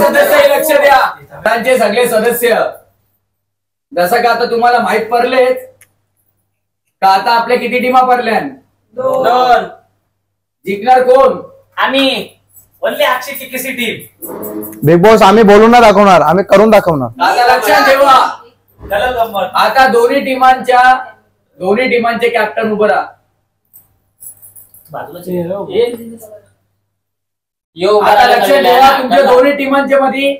सदस्य लक्ष द्या. त्यांचे सगळे सदस्य जसं का आता तुम्हाला माहित पडलेच का आता आपल्या किती टीमा पडल्या? 2. जिंकणार कोण? आम्ही ओनली अक्षय टिकेसी टीम. बिग बॉस आम्ही बोलून नाही दाखवणार, आम्ही करून दाखवणार. आता लक्षात ठेवा, आता दोन्ही टीमांचे कॅप्टन उभं राहा. आता लक्षात ठेवा, तुमच्या दोन्ही टीमांच्या मध्ये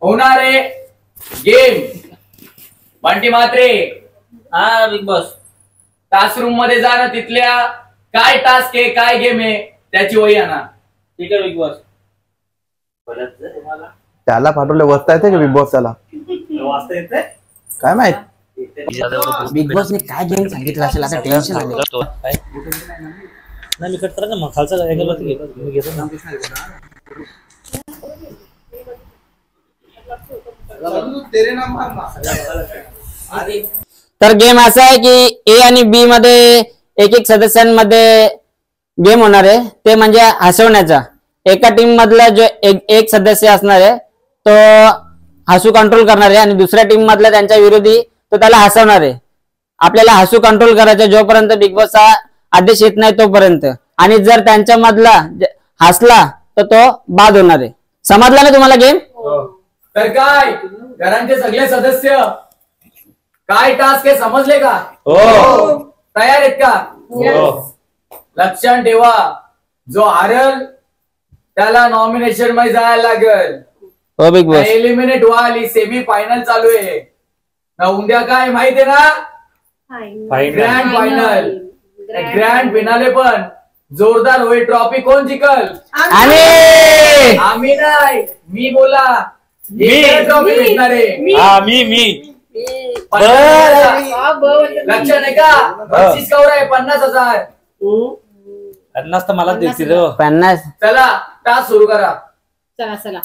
होणारे गेम. बंटी म्हात्रे, हा बिग बॉस टास्क रूम मध्ये जा ना, तिथल्या काय टास्क आहे काय गेम आहे त्याची वही आणा. ठीक आहे बिग बॉस. त्याला पाठवले वाचता येते का बिग बॉस? त्याला वाचता येते काय माहित. बिग बॉसने काय गेम सांगितलं असेल, आता टेन्शन आलं. नाही मी कट करा ना, मग खालचा मी घेतो ना. तर गेम असा आहे की ए आणि बी मध्ये एक सदस्यांमध्ये गेम होणार आहे, ते म्हणजे हसवण्याचा. एका टीम मधला जो एक सदस्य असणार आहे तो हसू कंट्रोल करणार आहे आणि दुसऱ्या टीम मधला त्यांच्या विरोधी तो त्याला हसवणार आहे. आपल्याला हसू कंट्रोल करायचं जोपर्यंत बिग बॉसचा आदेश येत नाही तोपर्यंत. आणि जर त्यांच्या मधला हसला तर तो बाद होणार आहे. समजला ना तुम्हाला गेम? तर काय घरांचे सगळे सदस्य काय टास्क आहे समजले का? तयार आहेत का? लक्षात ठेवा, जो हारल त्याला नॉमिनेशन मध्ये जायला लागेल. हो बिग बॉस. एलिमिनेट व्हाल, सेमी फायनल चालू आहे ना. उद्या काय माहितीये ना? ग्रँड फायनल, ग्रँड फिनाले पण जोरदार होईल. ट्रॉफी कोण जिंकल? आम्ही नाही, मी बोला. ट्रॉफी भेटणार आहे. मी लक्षात आहे का? 25 कवर आहे, 50,000. 50 तर मलाच देतील. 50. चला टास्क सुरू करा. चला चला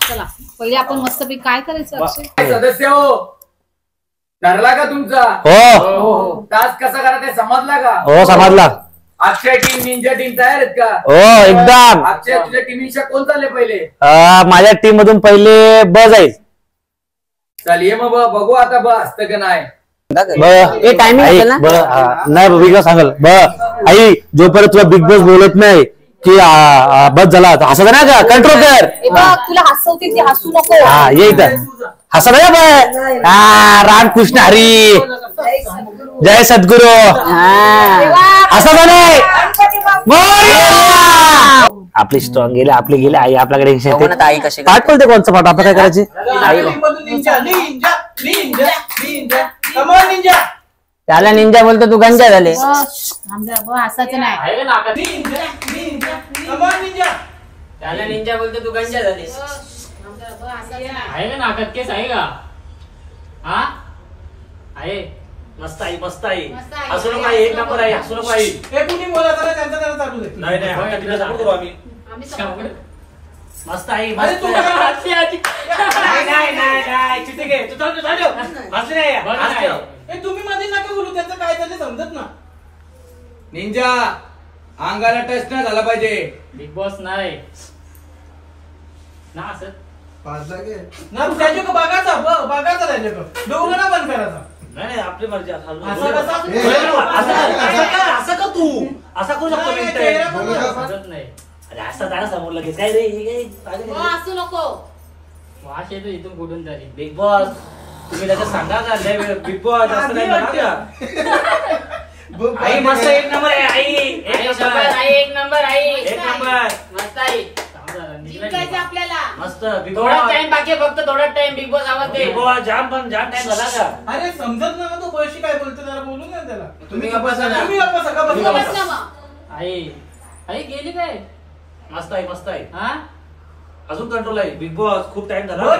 चला, पहिले आपण मस्तपैकी काय करायचं? सदस्य हो, ठरला का तुमचा? हो. टास्क कसा करायचा समजला का? हो समजला. अक्षय टीम, निंजा टीम तयार आहेत का? हो एकदम. अक्षय तुझ्या टीमच्या कोण चालले पहिले? माझ्या टीम मधून पहिले ब जाईल. चल ये मग बघू आता ब असतं का नाही. नाही बिग बॉस सांगल. आई जोपर्यंत तुला बिग बॉस बोलत नाही की बस झाला हसत नाही का, कंट्रोल कर. तुला हसवते ती, हसू नको. हा ये इथं हसत नाही. रामकृष्ण हरी, जय सद्गुरु. असं नाही. आपली स्ट्रॉंग गेले, आपले गेले. आई आपल्याकडे आई कशी पाठ बोलते. कोणचं पाठ आपलं काय करायचे? त्याला निंजा बोलतो, तू गंजा झाले. हसायचं नाही. त्याला निंजा बोलतो, तू गंजा झाले. आहे ना नाकात केस आहे का? हा आहे. मस्त आई, मस्त आई. हसू नको आई, एक नंबर आई. हसू नको आई. नाही मस्त आई. तुम्ही मध्ये नका बोलू, त्याचं काय झालं समजत ना. निंजा अंगाला टच नाही झाला पाहिजे. बिग बॉस नाही ना असं ना त्याच्या बघायचा बघायचा त्याच्या दोघं ना बंद करायचा. नाही आपली मर्जी. असं का तू असा करू शकतो नाही. अरे असं जरा समोर लगेच काय रे हसू नको. वाश येतो इथून कुठून तरी. बिग बॉस तुम्ही त्याच्या सांगा का बिग बॉस असं नाही म्हणा. आई मस्त एक नंबर आहे. आई एक नंबर. एक नंबर मस्त आई. आपल्याला मस्त. थोडा टाइम बाकी आहे, फक्त थोडा टाइम. बिग बॉस आवाज दे. बिग बॉस जाम टाइम झाला का? अरे समजत ना तो पैसे काय बोलतो, जरा बोलू ना त्याला. तुम्ही गप्पा आई गेली काय? मस्त आहे, मस्त आहे. हा अजून कंट्रोल आहे. बिग बॉस खूप टाइम झाला. बघ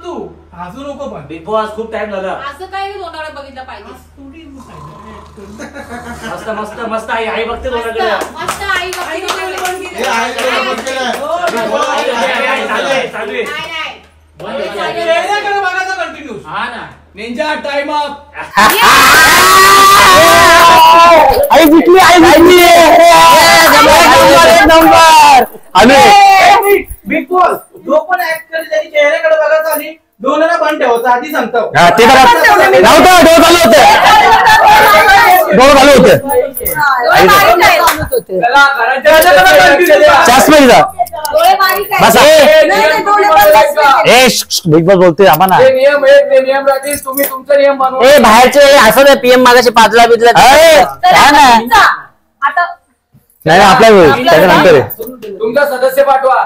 तू हसू नको पण. बिग बॉस खूप टाइम झाला. असं काय तोंडाकडे बघितलं पाहिजे. मस्त मस्त मस्त आई. आई बघते तोंडाकडे. मस्त आई बघते. हा ना निंजा टाइम अप. आई जिंकली, आई जिंकली. एक नंबर. बिग बॉस जो पण ऍक्ट करेल त्याच्या चेहऱ्याकडे बघायचं आणि डोळ्याला बंद ठेवायचं आधी सांगतो. ते नव्हतं डोळ चालू होतं चष्मा बिग बॉस बोलतोय आम्हाला नियम राहतील तुम्ही तुमचा नियम बनवा. बाहेरचे असं पीएम मागाशी पाचला बिचला नाही आपल्या त्याच्यानंतर तुमचा सदस्य पाठवा.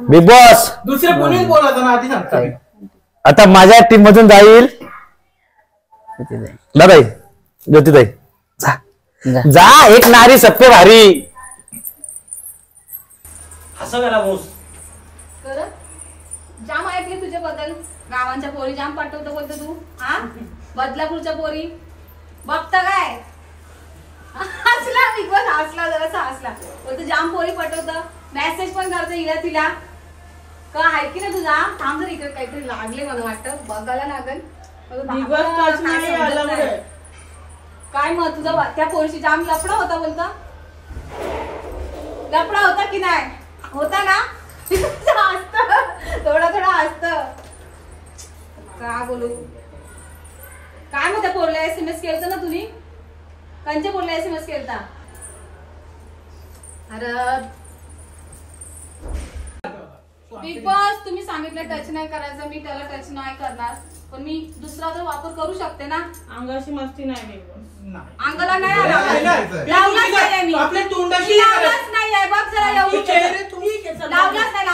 बिग बॉस दुसरे कोणीच बोलायचं ना आधी सांगतो. आता माझ्या टीम मधून जाईल दादाई ज्योतिताई जा एक नारी सबके भारी असं करा बोस. जाम ऐकले तुझ्याबद्दल गावांच्या पोरी जाम पाठवतो बोलतो तू. हा बदलापूरच्या पोरी बघता काय हसला बिग बॉस हसला जरासा हसला बोलतो जाम पोरी पाठवतं मेसेज पण करतो हिला तिला का आहे की ना तुझा थांब जर इकडे काहीतरी लागले मला वाटतं बघायला लागल काय मग तुझा त्या पोरीशी जाम लफडा होता बोलता लफडा होता की नाही होता ना हसत थोडा हसत का बोलू काय मग त्या पोरला SMS केलता ना तुम्ही कंच्या पोरला SMS केलता अरे बिग बॉस तुम्ही सांगितलं टच नाही करायचं मी त्याला टच नाही करणार पण मी दुसरा तर वापर करू शकते ना अंगाशी मस्ती नाही अंगाला नाही लावलाच नाही मी आपल्या तोंडाशी लावलाच नाही आहे बघ जरा लावलाच नाही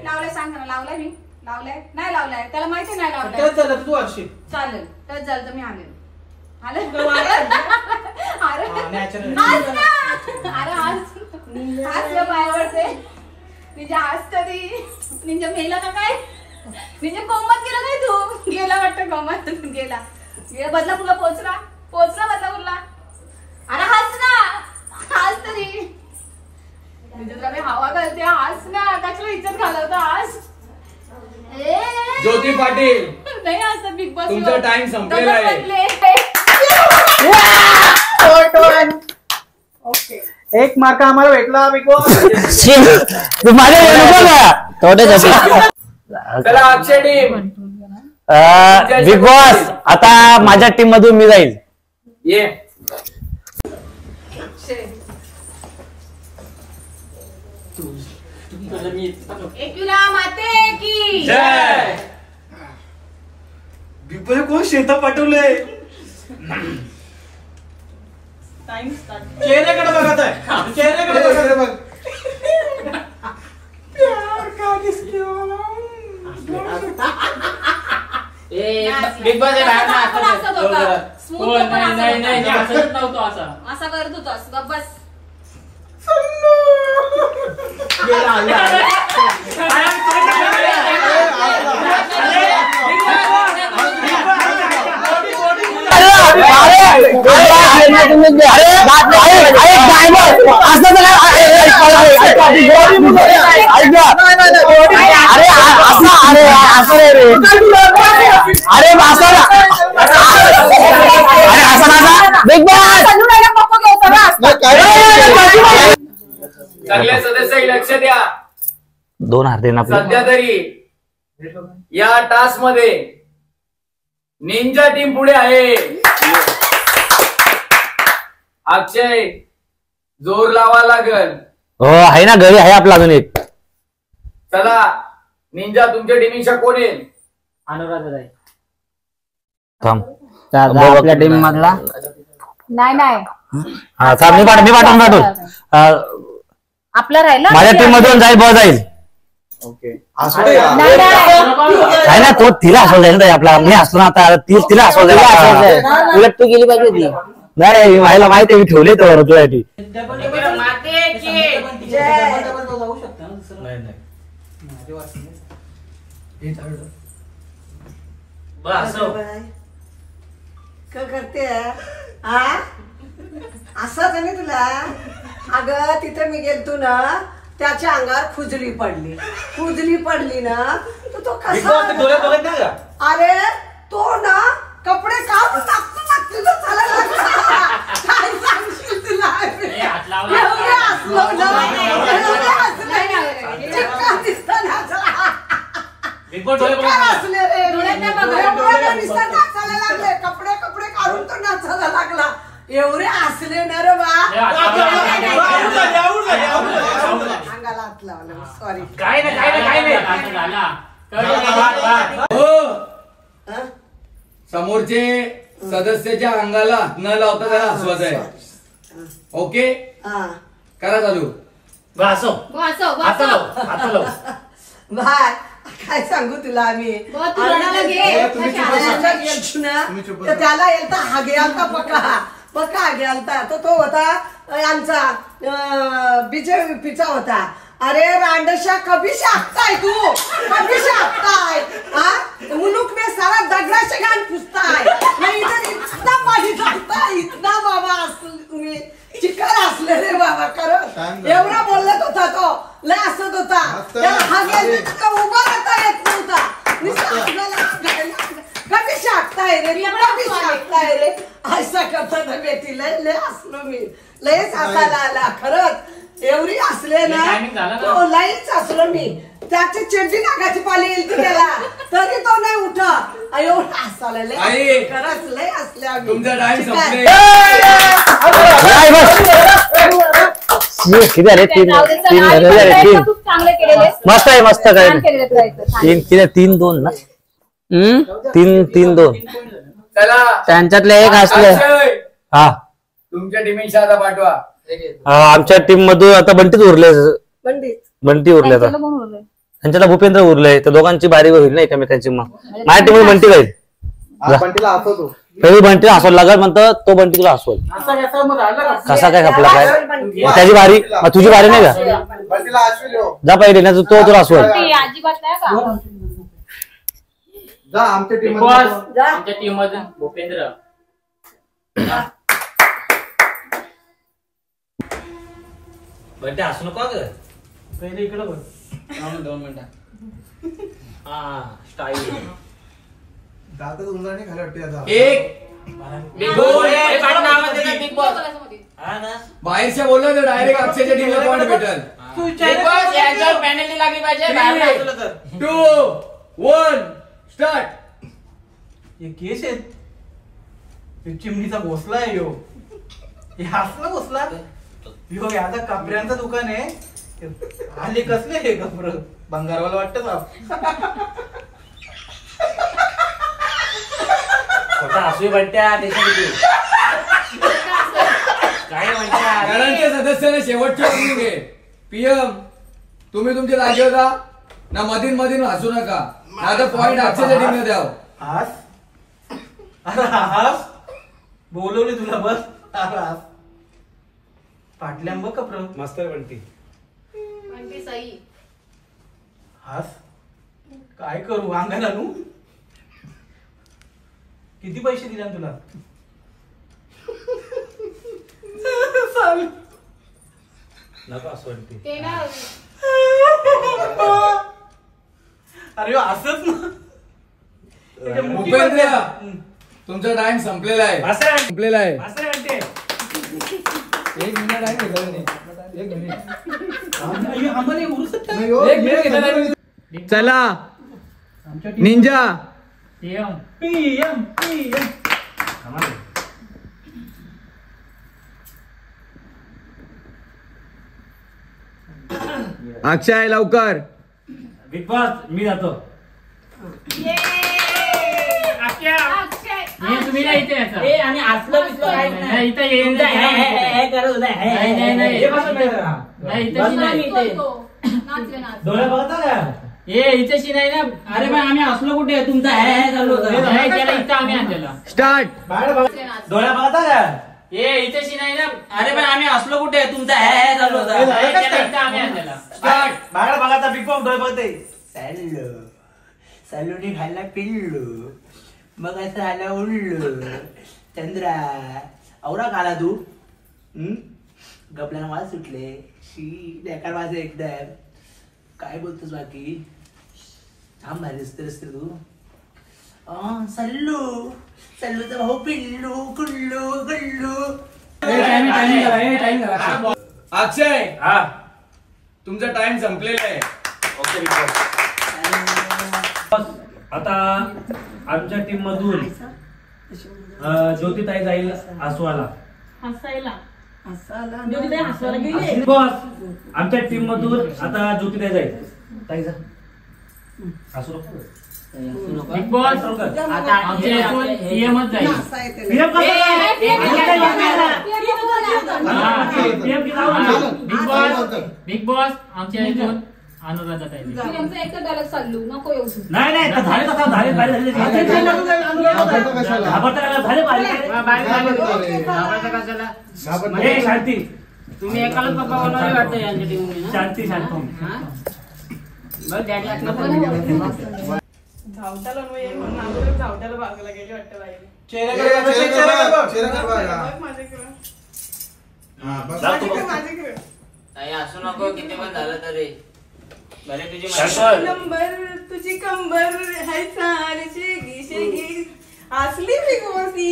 लावलाय सांग ना लावलाय मी लावलाय नाही लावलाय त्याला माहिती नाही लावलाय तू अशी चालेल टच झालं तर मी आणेल अरे पायावरते निजा आज कधी निजा मेला का काय निजा कोमत गेला काय तू गेला वाटतं कोमत गेला बदलापूरला पोचला बदलापूरला अरे हस ना हस तरी निजा मी हवा घालते हस ना कशाला इज्जत घालवतो आज ज्योती पाटील नाही असं बिग बॉस तुमचा टाइम संपलेला आहे. एक मार्क आम्हाला भेटला बिग बॉस. चला अक्षय टीम बिग बॉस आता माझ्या टीम मधून मी जाईल ये एकविरा माते की जय. बिग बॉस कोण शेता पाठवलंय. चेहऱ्याकडे बघत आहे चेहऱ्याकडे बघ बिग बॉस असा करत होतास बस सगळे सदस्य लक्ष द्या. 2 हार देणार सध्या तरी या टास्क मध्ये निंजा टीम पुढे आहे. अक्षय जोर लावा लागल. हो आहे ना घरी आहे आपला अजून एक. चला निंजा तुमच्या टीमच्या कोण येईल. अनुराधा थांब आपल्या टीम मधला नाही हा थांब मी पाठवून आपला राहिला माझ्या टीम मधून जाईल बॉल जाईल आहे ना तो तिला हसवलं जाईल आपला मी हसलो ना आता तिला हसवलं जाईल उलट तू गेली पाहिजे ती नाही मला माहिती आहे मी ठेवले तर तुझ्यासाठी काय करते असंच नाही तुला अगं तिथे मी गेलतो ना त्याच्या अंगावर खुजली पडली ना तो कसा अरे तो ना कपडे काढून टाकतो काय सांगशील तुला बॉस डोळे बघा. काय असले रे? डोळ्यात नाही बघा. एवढे नुसतं नाचायला लागले, कपडे कपडे काढून तो नाचायला लागला. एवढे असले ना रे बा. अंगाला हात लावला, सॉरी. काय नाही झाला. हं? समोरचे सदस्याच्या अंगाला हात न लावता त्याला हसवायचं आहे. ओके, हा. करा चालू. असं आता लाव. बाय, काय सांगू तुला आम्ही बघ, तू रडायला घे. गेलतो ना, तर त्याला येलता हागे आलता पक्का हागे आलता. तो होता आमचा बीजेपीचा होता. अरे रांडशा कभी शाकताय तू, कभी शाकताय? मुलुक में सारा दगड़ा से गान पुसताय. मैं इधर इतना पाणी टाकताय, इतना बाबा तुम्ही चिकन असले रे बाबा. खरं एवढा बोलत होता तो, लय हसत होता. त्याला हागे उभा राहता येत नव्हता. कभी शाकताय रे, कभी शाकताय रे, असं करता ना बेटी. लय हसलो मी, लयच हसायला आला. खरंच एवढी असले ना, तो लयच हसलो मी. त्याची चड्डी नाकाची पाली येईल त्याला, तरी तो नाही उठा. एवढा हसायला लय, खरंच लय हसले आम्ही. तुमचा टाइम संपले. किती आले? तीन तीन. खूप चांगले केलेले. मस्त आहे, मस्त काय छान केलेले प्रयत्न. तीन किती? 3-2 ना? 3-2. चला, त्यांच्यातले एक हसले. अक्षय, हा, तुमच्या टीमची आता पाठवा. आमच्या टीम मधून आता बंटीच उरले. बंटी उरले आता. त्यांच्याला कोण उरलंय? त्यांच्याला भूपेंद्र उरले. तर दोघांची बारी होईल ना एकमेकांची. मग माझ्या टीम मध्ये बंटी जाईल. पहिले बंटीला हसवलं लागल म्हणतं, तो बंटी तुला हसवल. कसा काय खपला काय? त्याची बारी, तुझी बारी नाही का? जा पहिले, नाही तो तुला हसवल. ती अजिबात नाही का? आमच्या टीम आमच्या टीम मध्ये भूपेंद्र. बंटे हसू नको ग. पहिले इकडे बघ. 2 मिनिटं. स्टाईल. दातात उंदराने खाली वाटते आता. एक बिग बॉस. हा ना. बाहेरच्या बोललो तर डायरेक्ट अक्षयच्या टीमला पॉइंट भेटेल. यांच्यावर पेनल्टी लागली पाहिजे. बाहेर हसवलं तर. 2, 1 स्टार्ट. हे केस आहेत. हे चिमणीचा घोसला आहे यो. हे हसला घोसला यो. आता कपड्यांचं दुकान आहे. आले कसले हे कपडे भंगारवाला वाटत हसू म्हणत्या काय म्हणत्या. घरांच्या सदस्याने शेवटची वार्निंग घे. पीएम, तुम्ही तुमच्या जागी होता ना, मधीन हसू नका. आता पॉइंट अक्षयच्या टीमला द्याव. हास. अरे हास बोलवले तुला बस. हास पाटल्या बघ कपड मस्त म्हणती. म्हणते सई. हास काय करू अंगाला नू. किती पैसे दिले तुला? नको असं म्हणते. ते ना अरे असंच ना. भूपेंद्र, तुमचा टाइम संपलेला आहे. संपलेला आहे. असं म्हणते. 1 मिनिट आहे घेतला नाही. 1 मिनिट. चला निंजा. पीएम अक्षय लवकर. बिग बॉस मी जातो. अक्षय. तुम्ही नाही इथे यायचं. आणि असलं बिसलं काहीच नाही. इथं येऊन जा. डोळे बघता का? इथेशी नाही ना. अरे पण आम्ही असलो कुठे? तुमचा चालू होता. त्याला इथं आम्ही आणलेला. स्टार्ट. डोळ्या बघता का? इथेशी नाही ना. अरे पण आम्ही असलो कुठे? तुमचा चालू होता. त्याला इथं आम्ही आणलेला. स्टार्ट. बाहेर बघाता बिग बॉस डोळे बघते. सॅलूनी खायला पिल्लू मग असं आला उडलो. चंद्रा औरा खाला तू. गपल्याला मला सुटले. शी बेकार माझं एकदम. काय बोलतोस बाकी? थांब भारी दिसतेस तू. सल्लू सल्लूचा भाऊ पिल्लू कुल्लू गुल्लू. अक्षय, तुमचा टाइम संपलेला आहे. Okay big boss. आता आमच्या टीम मधून ज्योतिताई जाईल आसवाला. बिग बॉस आमच्या टीम मधून आता ज्योतिताई जाईल. ताई जा. असू नको. बिग बॉस आता आमचे सीएमच जाईल. सीएम बिग बॉस आमच्या इथून अनुराधा ताई. एक डायलॉग चालू नको येऊ. नाही नाही झाले कसा झाले झाले शांती. तुम्ही एकालाच पप्पा बनवले वाटतं यांच्या टीम. शांती शांती. धावत्याला बाजूला गेली वाटतं बाई. असू नको किती पण झालं तरी भले तुझी कंबर तुझी कंबर हाय चालची गिशेगी असली बिगोसी.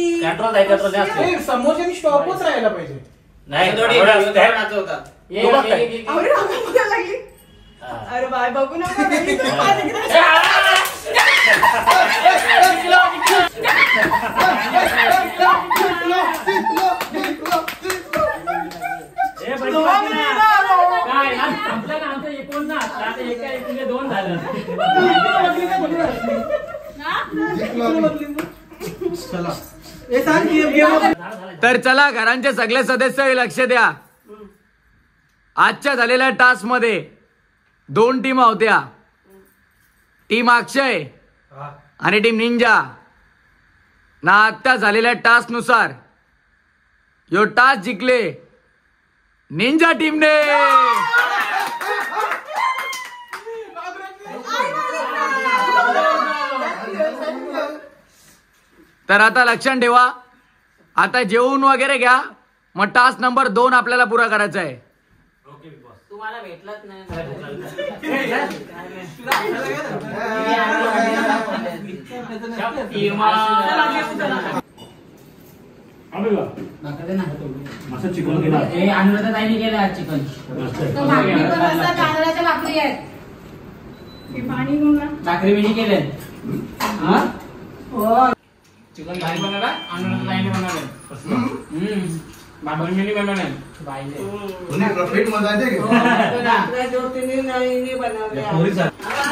समोरच्यानी स्टॉपच राहायला पाहिजे. नाही लागली. अरे बाय बघू नका. तर चला घरांचे सगळे सदस्य लक्ष द्या. आजच्या झालेल्या टास्क मध्ये 2 टीम होत्या. टीम अक्षय आणि टीम निंजा. ना आता झालेल्या टास्क नुसार यो टास्क जिंकले निंजा टीमने. तर आता लक्षात ठेवा. आता जेवून वगैरे घ्या. मग टास्क नंबर 2 आपल्याला पुरा करायचा आहे. तुम्हाला भेटलंच नाही. चिकन केला. अनुराधा ताईने केलं आज चिकन. तांदळाच्या भाकरी आहेत. भाकरी बिनी केले. चिकन भारी बनवला. अनुराधा ताईने बनवलं. भाकरी बिनी बनवलं.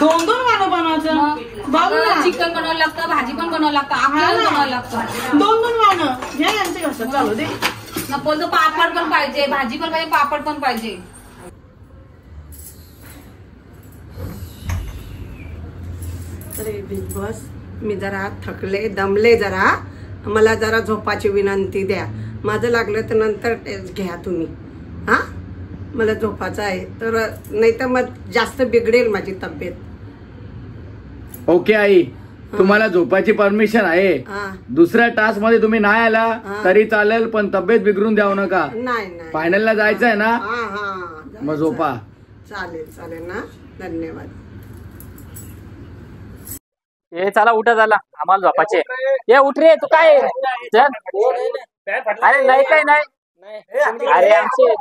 दोन मानव बनवायचं. चिकन बनवावं लागतं, भाजी पण बनवावं लागतं, आपल्याला बनवावं लागतं. दोन मानव या यांचे कसं चालू दे. बोलतो पापड पण पाहिजे, भाजी पण पाहिजे, पापड पण पाहिजे. अरे बिग बॉस, मी जरा थकले दमले. जरा मला जरा झोपाची विनंती द्या. माझं लागलं तर नंतर टेस्ट घ्या तुम्ही. हा मला झोपाचं आहे. तर नाही तर मग जास्त बिघडेल माझी तब्येत. ओके आई, तुम्हाला झोपाची परमिशन आहे. दुसऱ्या टास्क मध्ये तुम्ही नाही आला तरी चालेल, पण तब्येत बिघडून द्यावं नका. नाही फायनलला जायचं आहे ना. मग झोपा. चालेल ना. धन्यवाद. हे चला उठा झाला आम्हाला झोपाचे. ये उठ रे. तू काय अरे नाही काय नाही. अरे आमचे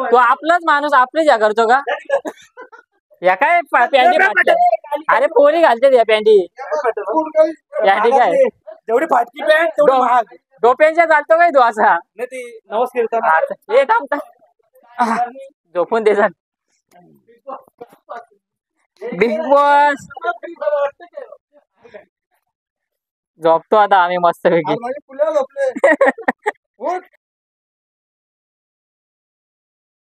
तू आपलाच माणूस आपलेच या करतो का? या काय पॅन्टी फाटतात. अरे पोरी घालते या पॅन्टी. पॅन्टी काय जेवढी फाटकी पॅन्ट तेवढी महाग. डोप्यांच्या घालतो काय तू असा? नमस्कार. हे थांबता झोपून दे. बिग बॉस झोपतो आता आम्ही मस्त पैकी.